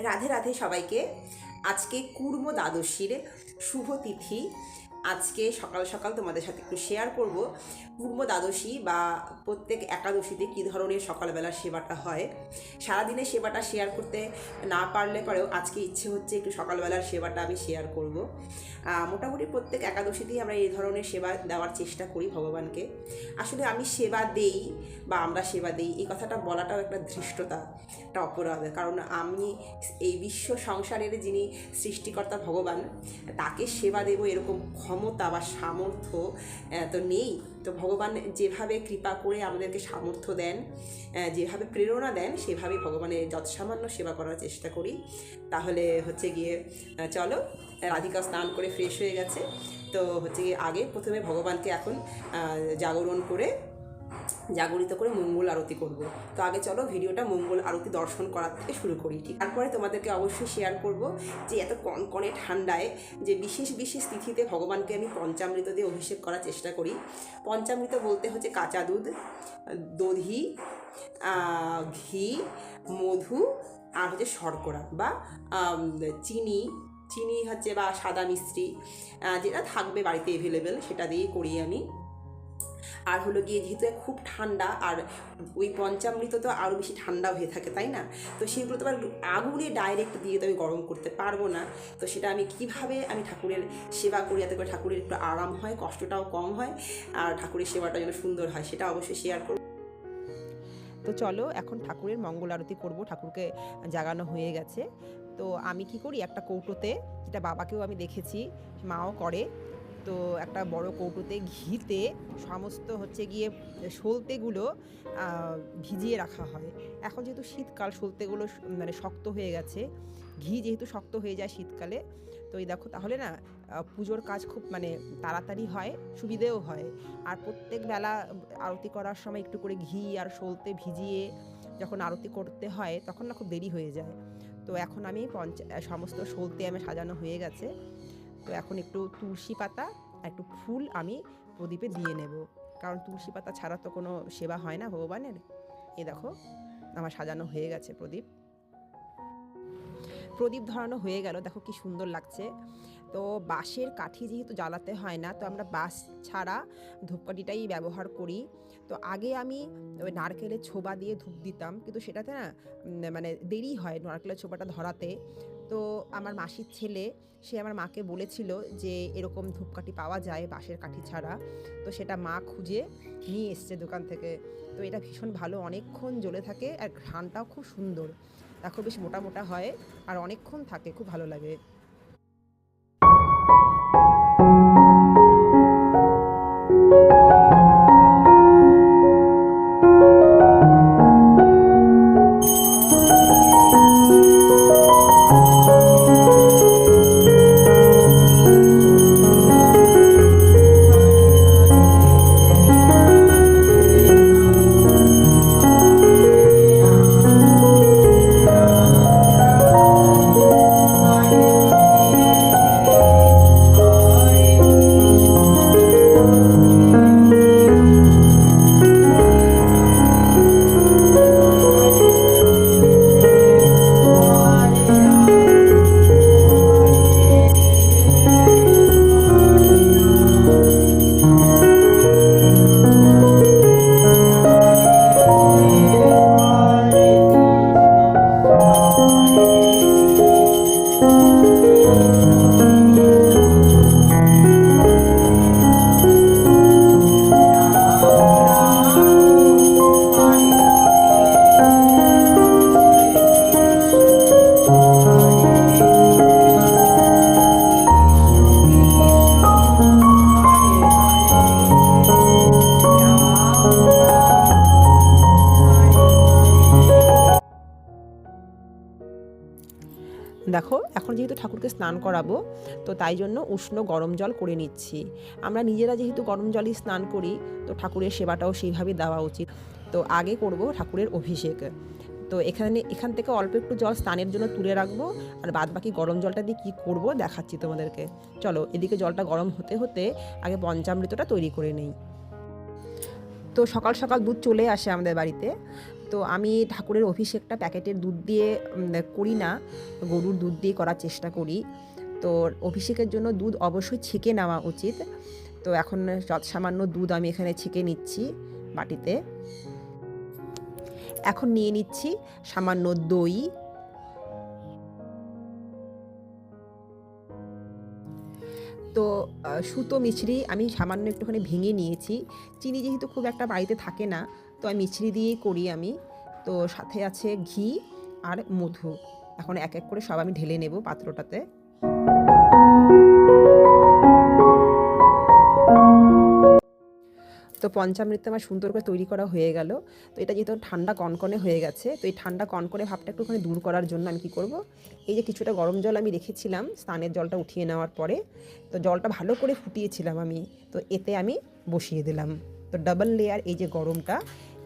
রাধে রাধে সবাইকে। আজকে কুর্ম দ্বাদশীর শুভ তিথি। আজকে সকাল সকাল তোমাদের সাথে একটু শেয়ার করব কুর্ম দ্বাদশী বা প্রত্যেক একাদশীতে কী ধরনের সকালবেলা সেবাটা হয়। সারাদিনের সেবাটা শেয়ার করতে না পারলে পরেও আজকে ইচ্ছে হচ্ছে একটু সকালবেলার সেবাটা আমি শেয়ার করব। মোটামুটি প্রত্যেক একাদশীতেই আমরা এই ধরনের সেবা দেওয়ার চেষ্টা করি ভগবানকে। আসলে আমি সেবা দেই বা আমরা সেবা দেই এই কথাটা বলাটাও একটা ধৃষ্টতা, একটা অপরাধ। কারণ আমি এই বিশ্ব সংসারের যিনি সৃষ্টিকর্তা ভগবান, তাকে সেবা দেব এরকম ক্ষমতা বা সামর্থ্য তো নেই। তো ভগবান যেভাবে কৃপা করে আমাদেরকে সামর্থ্য দেন, যেভাবে প্রেরণা দেন, সেভাবেই ভগবানের যৎসামান্য সেবা করার চেষ্টা করি। তাহলে হচ্ছে গিয়ে চলো, রাধিকা স্নান করে ফ্রেশ হয়ে গেছে। তো হচ্ছে গিয়ে আগে প্রথমে ভগবানকে এখন জাগরিত করে মঙ্গল আরতি করব। তো আগে চলো ভিডিওটা মঙ্গল আরতি দর্শন করার থেকে শুরু করি। ঠিক তারপরে তোমাদেরকে অবশ্যই শেয়ার করব যে এত কনকনে ঠান্ডায় যে বিশেষ বিশেষ তিথিতে ভগবানকে আমি পঞ্চামৃত দিয়ে অভিষেক করার চেষ্টা করি। পঞ্চামৃত বলতে হচ্ছে কাঁচা দুধ, দধি, ঘি, মধু আর হচ্ছে শর্করা বা চিনি চিনি হচ্ছে বা সাদা মিস্ত্রি, যেটা থাকবে বাড়িতে অ্যাভেলেবেল সেটা দিয়েই করি আমি। আর হলো গিয়ে যেহেতু খুব ঠান্ডা, আর ওই পঞ্চামৃত তো আরও বেশি ঠান্ডা হয়ে থাকে, তাই না? তো সেগুলো তো আবার আগুনে ডাইরেক্ট দিয়ে তো আমি গরম করতে পারবো না। তো সেটা আমি কিভাবে আমি ঠাকুরের সেবা করি যাতে করে ঠাকুরের একটু আরাম হয়, কষ্টটাও কম হয়, আর ঠাকুরের সেবাটা যেন সুন্দর হয়, সেটা অবশ্যই শেয়ার করব। তো চলো এখন ঠাকুরের মঙ্গল আরতি করব। ঠাকুরকে জাগানো হয়ে গেছে। তো আমি কি করি, একটা কৌটোতে, যেটা বাবাকেও আমি দেখেছি মাও করে, তো একটা বড় কৌটোতে ঘিতে সমস্ত হচ্ছে গিয়ে সলতেগুলো ভিজিয়ে রাখা হয়। এখন যেহেতু শীতকাল, সলতেগুলো মানে শক্ত হয়ে গেছে, ঘি যেহেতু শক্ত হয়ে যায় শীতকালে, তো এই দেখো তাহলে না পুজোর কাজ খুব মানে তাড়াতাড়ি হয়, সুবিধেও হয়। আর প্রত্যেক বেলা আরতি করার সময় একটু করে ঘি আর সলতে ভিজিয়ে যখন আরতি করতে হয় তখন না খুব দেরি হয়ে যায়। তো এখন আমি সমস্ত সলতে আমি সাজানো হয়ে গেছে। তো এখন একটু তুলসী পাতা আর একটু ফুল আমি প্রদীপে দিয়ে নেব, কারণ তুলসী পাতা ছাড়া তো কোনো সেবা হয় না ভগবানের। এই দেখো আমার সাজানো হয়ে গেছে প্রদীপ ধরানো হয়ে গেল। দেখো কি সুন্দর লাগছে। তো বাঁশের কাঠি যেহেতু জ্বালাতে হয় না, তো আমরা বাঁশ ছাড়া ধূপকাঠিটাই ব্যবহার করি। তো আগে আমি ওই নারকেলের ছোবা দিয়ে ধূপ দিতাম, কিন্তু সেটাতে না মানে দেরি হয় নারকেলের ছোবাটা ধরাতে। তো আমার মাসির ছেলে, সে আমার মাকে বলেছিল যে এরকম ধূপকাঠি পাওয়া যায় বাঁশের কাঠি ছাড়া। তো সেটা মা খুঁজে নিয়ে এসছে দোকান থেকে। তো এটা ভীষণ ভালো, অনেকক্ষণ জ্বলে থাকে আর ঘ্রাণটাও খুব সুন্দর। দেখো বেশ মোটা মোটা হয় আর অনেকক্ষণ থাকে, খুব ভালো লাগে। দেখো এখন যেহেতু ঠাকুরকে স্নান করাবো, তো তাই জন্য উষ্ণ গরম জল করে নিচ্ছি। আমরা নিজেরা যেহেতু গরম জলই স্নান করি, তো ঠাকুরের সেবাটাও সেইভাবেই দেওয়া উচিত। তো আগে করব ঠাকুরের অভিষেক। তো এখান থেকে অল্প একটু জল স্নানের জন্য তুলে রাখবো, আর বাদ বাকি গরম জলটা দিয়ে কী করবো দেখাচ্ছি তোমাদেরকে। চলো এদিকে জলটা গরম হতে হতে আগে পঞ্চামৃতটা তৈরি করে নেই। তো সকাল সকাল দুধ চলে আসে আমাদের বাড়িতে। তো আমি ঠাকুরের অভিষেকটা প্যাকেটের দুধ দিয়ে করি না, গরুর দুধ দিয়ে করার চেষ্টা করি। তো অভিষেকের জন্য দুধ অবশ্যই ছেঁকে নেওয়া উচিত। তো এখন সামান্য দুধ আমি এখানে ছেঁকে নিচ্ছি বাটিতে। এখন নিয়ে নিচ্ছি সামান্য দই, তো সুতো মিছরি আমি সামান্য একটুখানি ভেঙে নিয়েছি। চিনি যেহেতু খুব একটা বাড়িতে থাকে না, তো আমি মিছরি দিয়েই করি আমি। তো সাথে আছে ঘি আর মধু। এখন এক এক করে সব আমি ঢেলে নেব পাত্রটাতে। তো পঞ্চামৃত আমার সুন্দর করে তৈরি করা হয়ে গেল। তো এটা যেহেতু ঠান্ডা কনকনে হয়ে গেছে, তো এই ঠান্ডা কনকনে ভাবটা একটুখানি দূর করার জন্য আমি কী করব, এই যে কিছুটা গরম জল আমি রেখেছিলাম স্নানের জলটা উঠিয়ে নেওয়ার পরে, তো জলটা ভালো করে ফুটিয়েছিলাম আমি, তো এতে আমি বসিয়ে দিলাম। তো ডাবল লেয়ার এই যে গরমটা,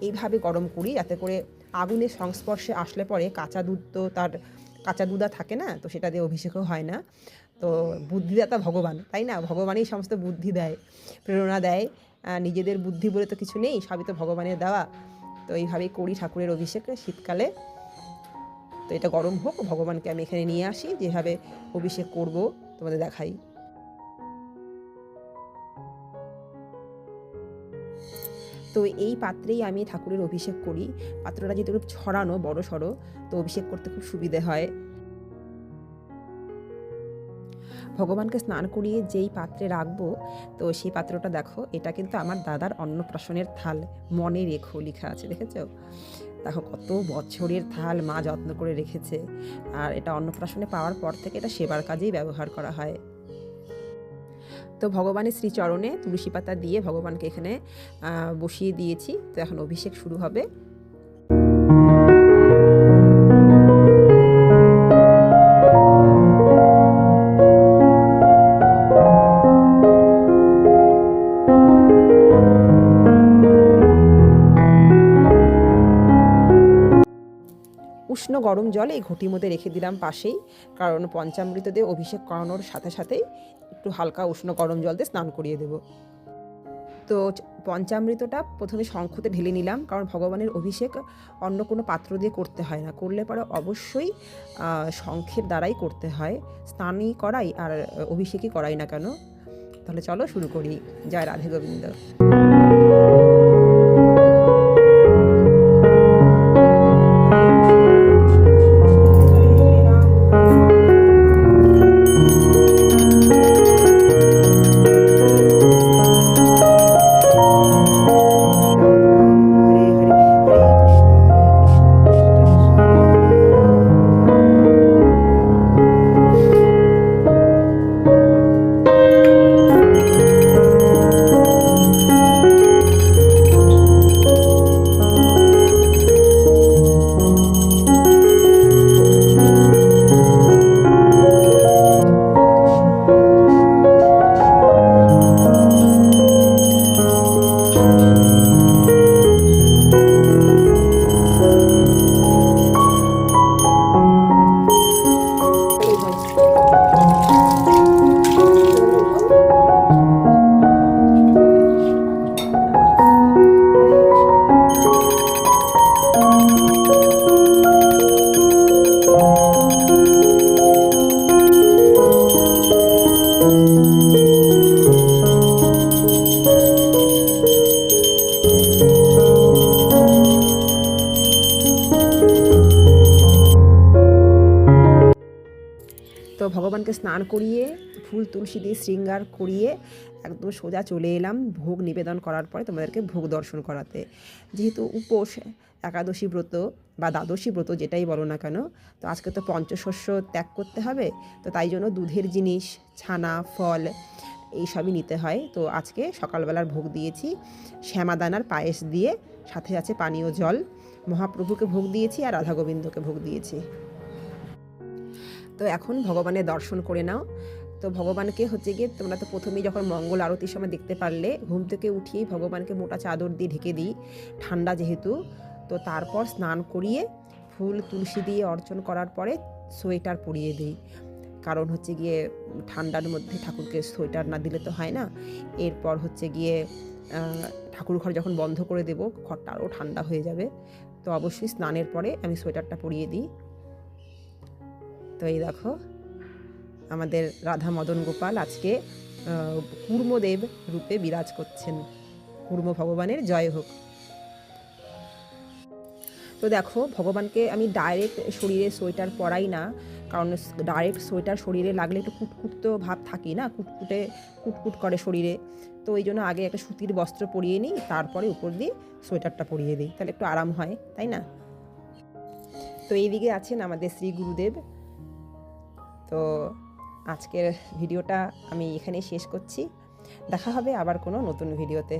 এইভাবে গরম করি যাতে করে আগুনের সংস্পর্শে আসলে পরে কাঁচা দুধ তো তার কাঁচা দুধা থাকে না, তো সেটা দিয়ে অভিষেকও হয় না। তো বুদ্ধিদাতা ভগবান, তাই না? ভগবানই সমস্ত বুদ্ধি দেয়, প্রেরণা দেয়। নিজেদের বুদ্ধি বলে তো কিছু নেই, সবই তো ভগবানের দেওয়া। তো এইভাবেই করি ঠাকুরের অভিষেক শীতকালে। তো এটা গরম হোক, ভগবানকে আমি এখানে নিয়ে আসি, যেভাবে অভিষেক করব তোমাদের দেখাই। তো এই পাত্রেই আমি ঠাকুরের অভিষেক করি। পাত্রটা যেহেতু একটু ছড়ানো বড় সড়ো, তো অভিষেক করতে খুব সুবিধে হয়। ভগবানকে স্নান করিয়ে যেই পাত্রে রাখবো, তো সেই পাত্রটা দেখো, এটা কিন্তু আমার দাদার অন্নপ্রাশনের থাল, মনে রেখো লেখা আছে, দেখেছো? দেখো কত বছরের থাল মা যত্ন করে রেখেছে। আর এটা অন্নপ্রাশনে পাওয়ার পর থেকে এটা সেবার কাজেই ব্যবহার করা হয়। তো ভগবানের শ্রীচরণে তুলসী পাতা দিয়ে ভগবানকে এখানে বসিয়ে দিয়েছি। তো এখন অভিষেক শুরু হবে। উষ্ণ গরম জল এই ঘটির মধ্যে রেখে দিলাম পাশেই, কারণ পঞ্চামৃত দিয়ে অভিষেক করানোর সাথে সাথেই একটু হালকা উষ্ণ গরম জল দিয়ে স্নান করিয়ে দেব। তো পঞ্চামৃতটা প্রথমে শঙ্খতে ঢেলে নিলাম, কারণ ভগবানের অভিষেক অন্য কোনো পাত্র দিয়ে করতে হয় না, করলে পরে অবশ্যই শঙ্খের দ্বারাই করতে হয়। স্নানই করাই আর অভিষেকই করাই না কেন। তাহলে চলো শুরু করি। জয় রাধে গোবিন্দ। তো ভগবানকে স্নান করিয়ে ফুল তুলসী দিয়ে শৃঙ্গার করিয়ে একদম সোজা চলে এলাম ভোগ নিবেদন করার পরে তোমাদেরকে ভোগ দর্শন করাতে। যেহেতু উপোস, একাদশী ব্রত বা দ্বাদশী ব্রত যেটাই বলো না কেন, তো আজকে তো পঞ্চশস্য ত্যাগ করতে হবে, তো তাই জন্য দুধের জিনিস, ছানা, ফল এইসবই নিতে হয়। তো আজকে সকালবেলার ভোগ দিয়েছি শ্যামাদানার পায়েস দিয়ে, সাথে আছে পানীয় জল। মহাপ্রভুকে ভোগ দিয়েছি আর রাধা গোবিন্দকে ভোগ দিয়েছি। তো এখন ভগবানের দর্শন করে নাও। তো ভগবানকে হচ্ছে গিয়ে তোমরা তো প্রথমেই যখন মঙ্গল আরতির সময় দেখতে পারলে, ঘুম থেকে উঠিয়েই ভগবানকে মোটা চাদর দিয়ে ঢেকে দিই, ঠান্ডা যেহেতু। তো তারপর স্নান করিয়ে ফুল তুলসী দিয়ে অর্চন করার পরে সোয়েটার পরিয়ে দিই, কারণ হচ্ছে গিয়ে ঠান্ডার মধ্যে ঠাকুরকে সোয়েটার না দিলে তো হয় না। এরপর হচ্ছে গিয়ে ঠাকুর ঘর যখন বন্ধ করে দেব, ঘরটা আরও ঠান্ডা হয়ে যাবে, তো অবশ্যই স্নানের পরে আমি সোয়েটারটা পরিয়ে দিই। তো এই দেখো আমাদের রাধা মদন গোপাল আজকে কূর্মদেব রূপে বিরাজ করছেন। কূর্ম ভগবানের জয় হোক। তো দেখো ভগবানকে আমি ডাইরেক্ট শরীরে সোয়েটার পরাই না, কারণ ডাইরেক্ট সোয়েটার শরীরে লাগলে একটু কুটকুট তো ভাব থাকি না, কুটকুট করে শরীরে। তো ওই জন্য আগে একটা সুতির বস্ত্র পরিয়ে নিই, তারপরে উপর দিয়ে সোয়েটারটা পরিয়ে দিই, তাহলে একটু আরাম হয়, তাই না? তো এইদিকে আছেন আমাদের শ্রী গুরুদেব। তো আজকের ভিডিওটা আমি এখানেই শেষ করছি। দেখা হবে আবার কোনো নতুন ভিডিওতে।